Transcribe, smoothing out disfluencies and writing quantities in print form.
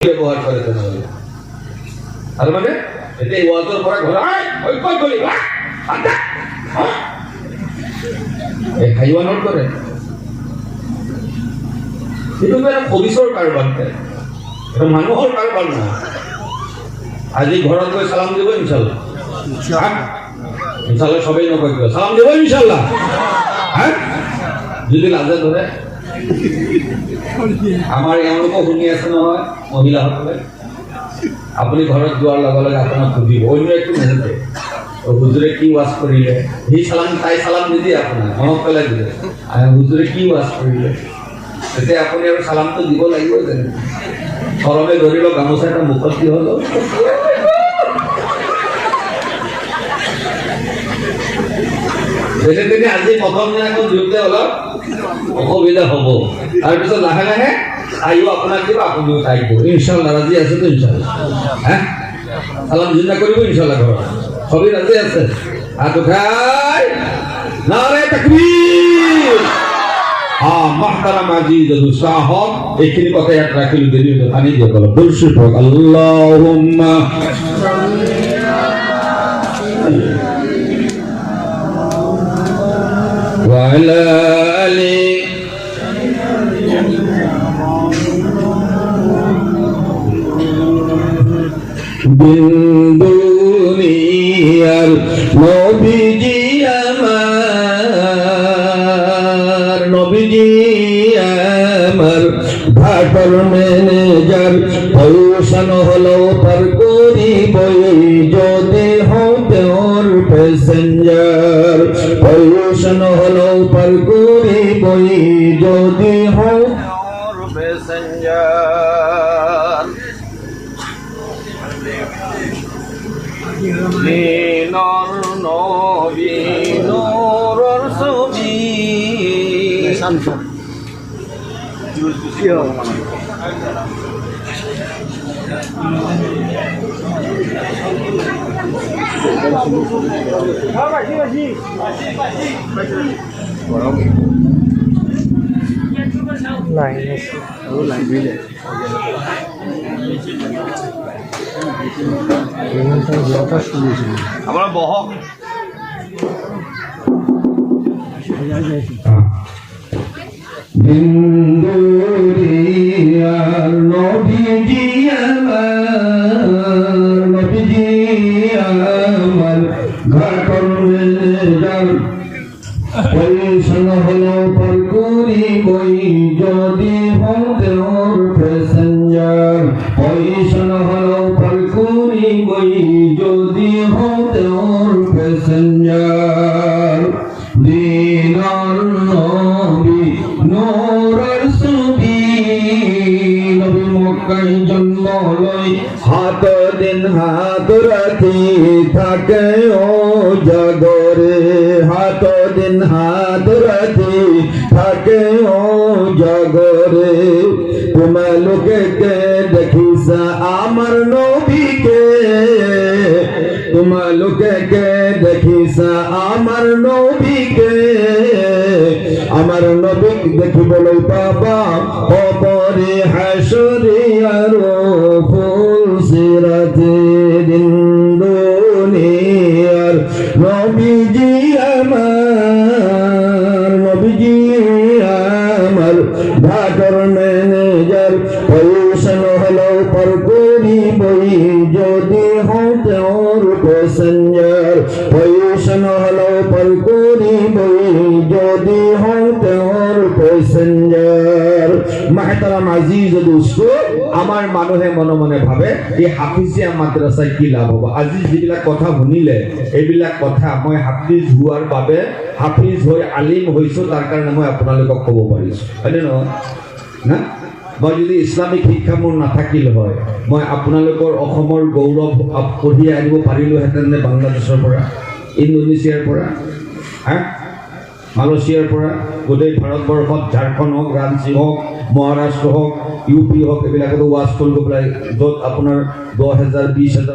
ব্যবহার করে তেনেহ'লে আর মানে এতিয়া এই ওয়াজৰ পৰা ঘৰ ঐ কই গলি আটা এই খাইৱা নোট কৰে এইটো এটা পুলিচৰ কাৰবাৰ এটা মানুহৰ কাৰবাৰ না আজি ঘৰত গৈ সালাম দিব ইনশাআল্লাহ ইনশাআল্লাহ সবাই নকয় সালাম দিব ইনশাআল্লাহ হ্যাঁ যদি লাজে ধরে আমার এমনকো শুনি আছে নহয় মহিলাসকলে আপুনি ঘৰত যোৱাৰ লগে লগে আপোনাক সুধিব অন্য একো নেজানে হুজুৰে কি ৱাজ কৰিলে সেই সালাম তাই সালাম নিদিয়ে আপোনাক মনত পেলাই দিলে হুজুৰে কি ৱাজ কৰিলে তেতিয়া আপুনি আৰু সালামটো দিব লাগিব যেন সৰবে ধৰিব গামোচা এটা মুখত দি হ'ল যেনে তেনে আজি প্ৰথম দিনাখন দিওঁতে অলপ অসুবিধা হ'ব তাৰপিছত লাহে লাহে আইও আপোনাক দিব আপুনিও তাইক দিব ইনশাআল্লাহ ৰাজি আছে তো ইনশাআল্লাহ হ্যাঁ সালাম জিন্দা কৰিব ইনশাআল্লাহ ঘৰত সবই ৰাজি আছে হাত উঠাই নারে তাকবীর মাহতারাম আজিজ সাহাব এইখিনি কথা ইয়াত ৰাখিলো দেৰি পানী দিয়ে অলপ দৰুদ পঢ়ক আল্লাহুম্মা ওয়া আলা আলি দুনিয়ার নবীজি আমার ঘাটর ম্যানেজার পয়সন হলো পার করি বই যদি হতে ওর প্যাসেঞ্জার পয়সন হলো পার করি বই যদি হতে ওর প্যাসেঞ্জার নীলর নবী নূরর ছবি শান্ত আমরা বহক দুনিয়ার নবীজি আমার ঘাটর ম্যানেজার পয়সন হলো পার করি বই যদি হতে ওর প্যাসেঞ্জার পয়সন হলো পার করি বই যদি হতে ওর প্যাসেঞ্জার দিনার নবী নূরের ছবি নবী মক্কায় জন্ম লয় হাত দিন হাত রাতি থাকে ও জাগরে হাত দিন হাত রাতি থাকে ও জাগরে তোমার লোকে কে দেখিস আমার নবীকে তোমার লোকে কে দেখিস আমার নবীকে আমার নবী দেখিবলৈ পাবা কবরে হাসরে আর ফুল সিরাতে দিন দুনিয়ার নবীজি আমার ঘাটর ম্যানেজার পয়সন হলো পার করি বই যদি হতে ওর প্যাসেঞ্জার পয়সন হলো পার করি বই যদি হতে ওর প্যাসেঞ্জার মাহতারাম আজিজ দোস্ত আমাৰ মানুহে মনে মনে ভাবে এই হাফিজিয়া মাদ্ৰাছাই কি লাভ হ'ব আজি যিবিলাক কথা শুনিলে এইবিলাক কথা মই হাফিজ হোৱাৰ বাবে হাফিজ হৈ আলিম হৈছো তাৰ কাৰণে মই আপোনালোকক ক'ব পাৰিছো হয়নে নহয় না মই যদি ইছলামিক শিক্ষা মোৰ নাথাকিল হয় মই আপোনালোকৰ অসমৰ গৌৰৱ কঢ়িয়াই আনিব পাৰিলোহেঁতেন নে বাংলাদেশৰ পৰা ইণ্ডোনেছিয়াৰ পৰা মালয়েছিয়াৰ পৰা গোটেই ভাৰতবৰ্ষত ঝাৰখণ্ড হওক ৰাঞ্চি হওক মহাৰাষ্ট্ৰ হওক ইউ পি হওক এইবিলাকতো ৱাজ কৰিব পেলাই য'ত আপোনাৰ 10,000 20,000